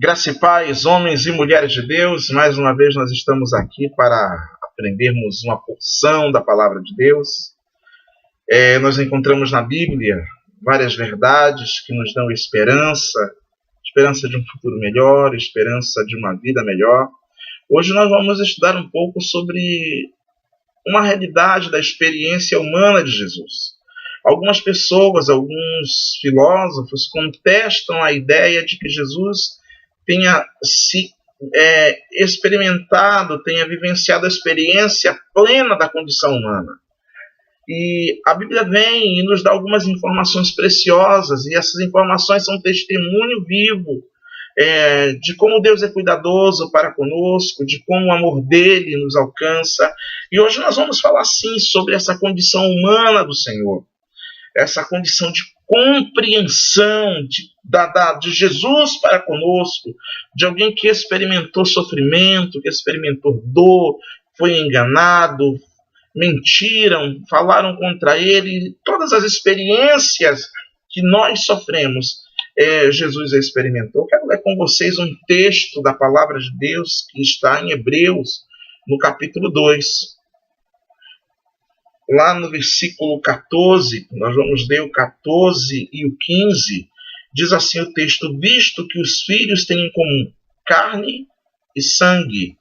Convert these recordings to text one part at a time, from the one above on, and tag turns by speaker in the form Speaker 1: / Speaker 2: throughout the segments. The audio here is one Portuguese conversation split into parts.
Speaker 1: Graça e paz, homens e mulheres de Deus, mais uma vez nós estamos aqui para aprendermos uma porção da palavra de Deus. Nós encontramos na Bíblia várias verdades que nos dão esperança de um futuro melhor, esperança de uma vida melhor. Hoje nós vamos estudar um pouco sobre uma realidade da experiência humana de Jesus. Algumas pessoas, alguns filósofos contestam a ideia de que Jesus tenha se experimentado, tenha vivenciado a experiência plena da condição humana. E a Bíblia vem e nos dá algumas informações preciosas, e essas informações são testemunho vivo de como Deus é cuidadoso para conosco, de como o amor dele nos alcança. E hoje nós vamos falar sim sobre essa condição humana do Senhor, essa condição de compreensão de Jesus para conosco, de alguém que experimentou sofrimento, que experimentou dor, foi enganado, mentiram, falaram contra ele, todas as experiências que nós sofremos, Jesus experimentou. Quero ler com vocês um texto da palavra de Deus que está em Hebreus, no capítulo 2. Lá no versículo 14, nós vamos ler o 14 e o 15, diz assim o texto: visto que os filhos têm em comum carne e sangue,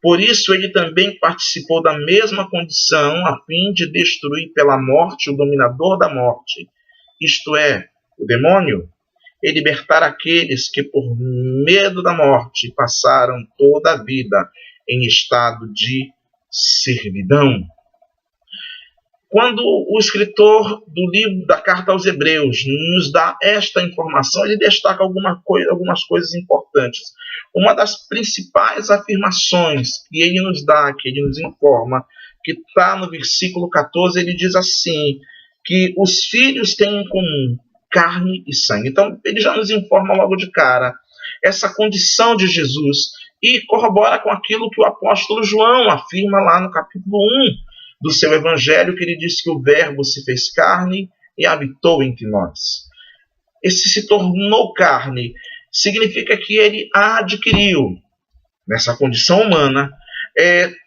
Speaker 1: por isso ele também participou da mesma condição, a fim de destruir pela morte o dominador da morte, isto é, o demônio, e libertar aqueles que por medo da morte passaram toda a vida em estado de servidão. Quando o escritor do livro da Carta aos Hebreus nos dá esta informação, ele destaca algumas coisas importantes. Uma das principais afirmações que ele nos dá, que ele nos informa, que está no versículo 14, ele diz assim, que os filhos têm em comum carne e sangue. Então, ele já nos informa logo de cara essa condição de Jesus e corrobora com aquilo que o apóstolo João afirma lá no capítulo 1, do seu evangelho, que ele diz que o verbo se fez carne e habitou entre nós. Esse se tornou carne significa que ele adquiriu, nessa condição humana,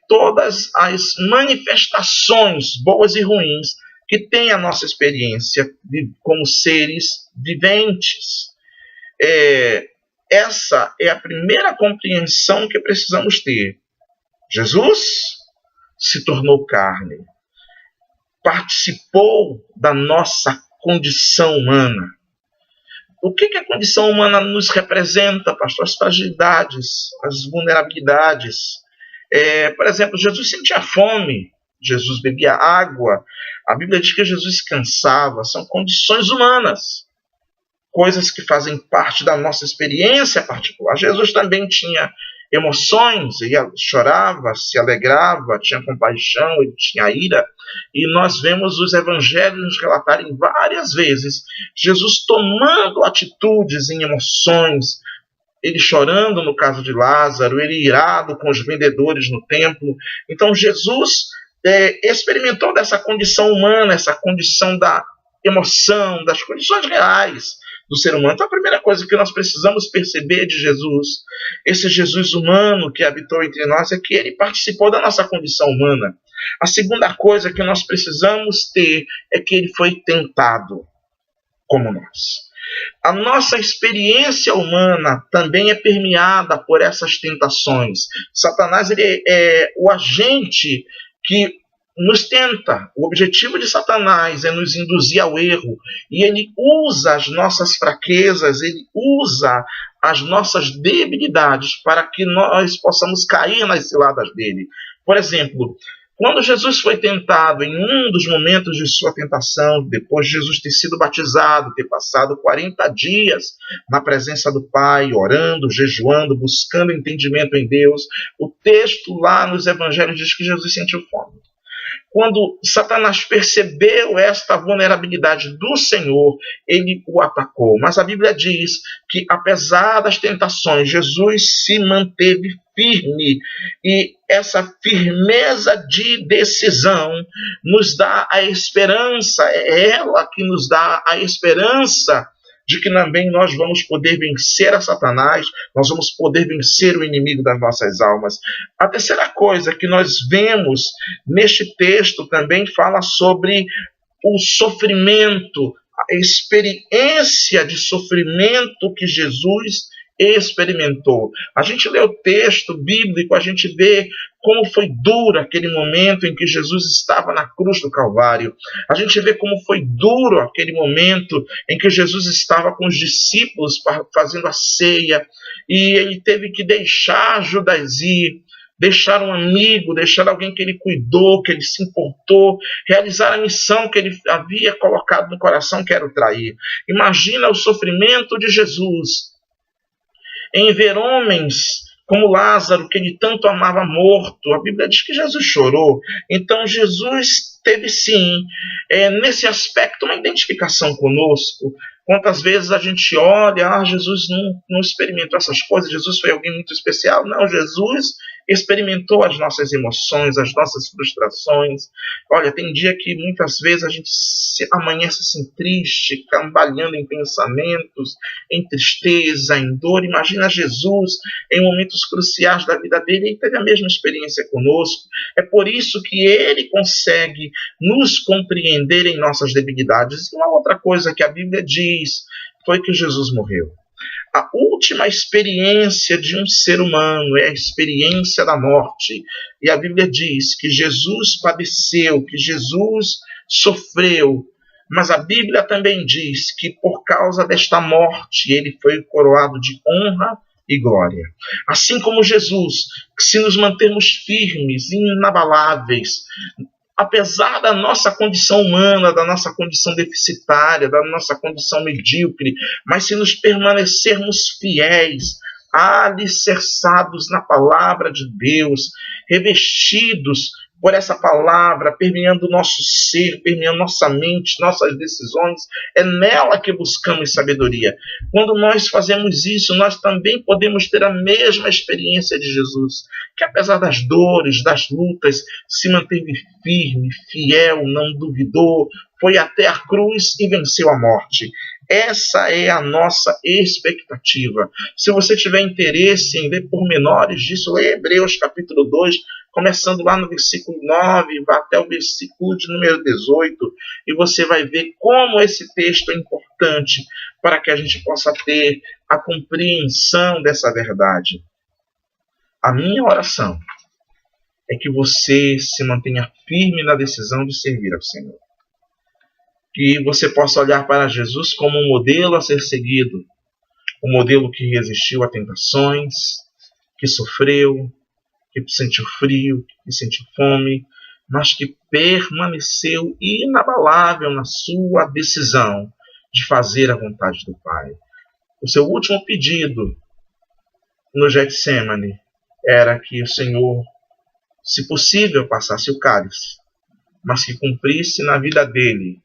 Speaker 1: todas as manifestações boas e ruins que tem a nossa experiência como seres viventes. Essa é a primeira compreensão que precisamos ter. Jesus se tornou carne, participou da nossa condição humana. O que a condição humana nos representa, pastor? As fragilidades, as vulnerabilidades. Por exemplo, Jesus sentia fome, Jesus bebia água, a Bíblia diz que Jesus cansava, são condições humanas, coisas que fazem parte da nossa experiência particular. Jesus também tinha emoções, ele chorava, se alegrava, tinha compaixão, ele tinha ira, e nós vemos os evangelhos nos relatarem várias vezes Jesus tomando atitudes em emoções, ele chorando no caso de Lázaro, ele irado com os vendedores no templo. Então Jesus experimentou dessa condição humana, essa condição da emoção, das condições reais do ser humano. Então a primeira coisa que nós precisamos perceber de Jesus, esse Jesus humano que habitou entre nós, é que ele participou da nossa condição humana. A segunda coisa que nós precisamos ter é que ele foi tentado como nós. A nossa experiência humana também é permeada por essas tentações. Satanás ele é o agente que nos tenta. O objetivo de Satanás é nos induzir ao erro, e ele usa as nossas fraquezas, ele usa as nossas debilidades para que nós possamos cair nas ciladas dele. Por exemplo, quando Jesus foi tentado, em um dos momentos de sua tentação, depois de Jesus ter sido batizado, ter passado 40 dias na presença do Pai, orando, jejuando, buscando entendimento em Deus, o texto lá nos evangelhos diz que Jesus sentiu fome. Quando Satanás percebeu esta vulnerabilidade do Senhor, ele o atacou. Mas a Bíblia diz que, apesar das tentações, Jesus se manteve firme. E essa firmeza de decisão nos dá a esperança, é ela que nos dá a esperança de que também nós vamos poder vencer a Satanás, nós vamos poder vencer o inimigo das nossas almas. A terceira coisa que nós vemos neste texto também fala sobre o sofrimento, a experiência de sofrimento que Jesus experimentou. A gente lê o texto bíblico, a gente vê como foi duro aquele momento em que Jesus estava na cruz do Calvário. A gente vê como foi duro aquele momento em que Jesus estava com os discípulos fazendo a ceia e ele teve que deixar Judas ir, deixar um amigo, deixar alguém que ele cuidou, que ele se importou, realizar a missão que ele havia colocado no coração, que era o trair. Imagina o sofrimento de Jesus em ver homens como Lázaro, que ele tanto amava, morto. A Bíblia diz que Jesus chorou. Então Jesus teve sim, nesse aspecto, uma identificação conosco. Quantas vezes a gente olha, Jesus não experimentou essas coisas, Jesus foi alguém muito especial. Não, Jesus experimentou as nossas emoções, as nossas frustrações. Olha, tem dia que muitas vezes a gente amanhece assim triste, cambaleando em pensamentos, em tristeza, em dor. Imagina Jesus em momentos cruciais da vida dele, ele teve a mesma experiência conosco. É por isso que ele consegue nos compreender em nossas debilidades. E uma outra coisa que a Bíblia diz foi que Jesus morreu. A última experiência de um ser humano é a experiência da morte. E a Bíblia diz que Jesus padeceu, que Jesus sofreu. Mas a Bíblia também diz que por causa desta morte ele foi coroado de honra e glória. Assim como Jesus, se nos mantermos firmes, inabaláveis, apesar da nossa condição humana, da nossa condição deficitária, da nossa condição medíocre, mas se nos permanecermos fiéis, alicerçados na palavra de Deus, revestidos por essa palavra, permeando o nosso ser, permeando nossa mente, nossas decisões, é nela que buscamos sabedoria. Quando nós fazemos isso, nós também podemos ter a mesma experiência de Jesus, que apesar das dores, das lutas, se manteve firme, fiel, não duvidou, foi até a cruz e venceu a morte. Essa é a nossa expectativa. Se você tiver interesse em ler pormenores disso, leia Hebreus capítulo 2, começando lá no versículo 9, vá até o versículo de número 18, e você vai ver como esse texto é importante para que a gente possa ter a compreensão dessa verdade. A minha oração é que você se mantenha firme na decisão de servir ao Senhor. Que você possa olhar para Jesus como um modelo a ser seguido, um modelo que resistiu a tentações, que sofreu, que sentiu frio, que sentiu fome, mas que permaneceu inabalável na sua decisão de fazer a vontade do Pai. O seu último pedido no Getsemane era que o Senhor, se possível, passasse o cálice, mas que cumprisse na vida dele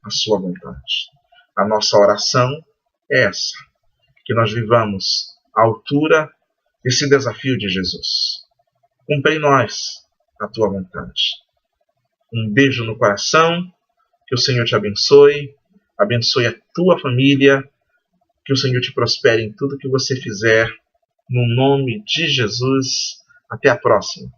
Speaker 1: a sua vontade. A nossa oração é essa, que nós vivamos à altura desse desafio de Jesus. Cumpre em nós a tua vontade. Um beijo no coração, que o Senhor te abençoe, abençoe a tua família, que o Senhor te prospere em tudo que você fizer, no nome de Jesus. Até a próxima.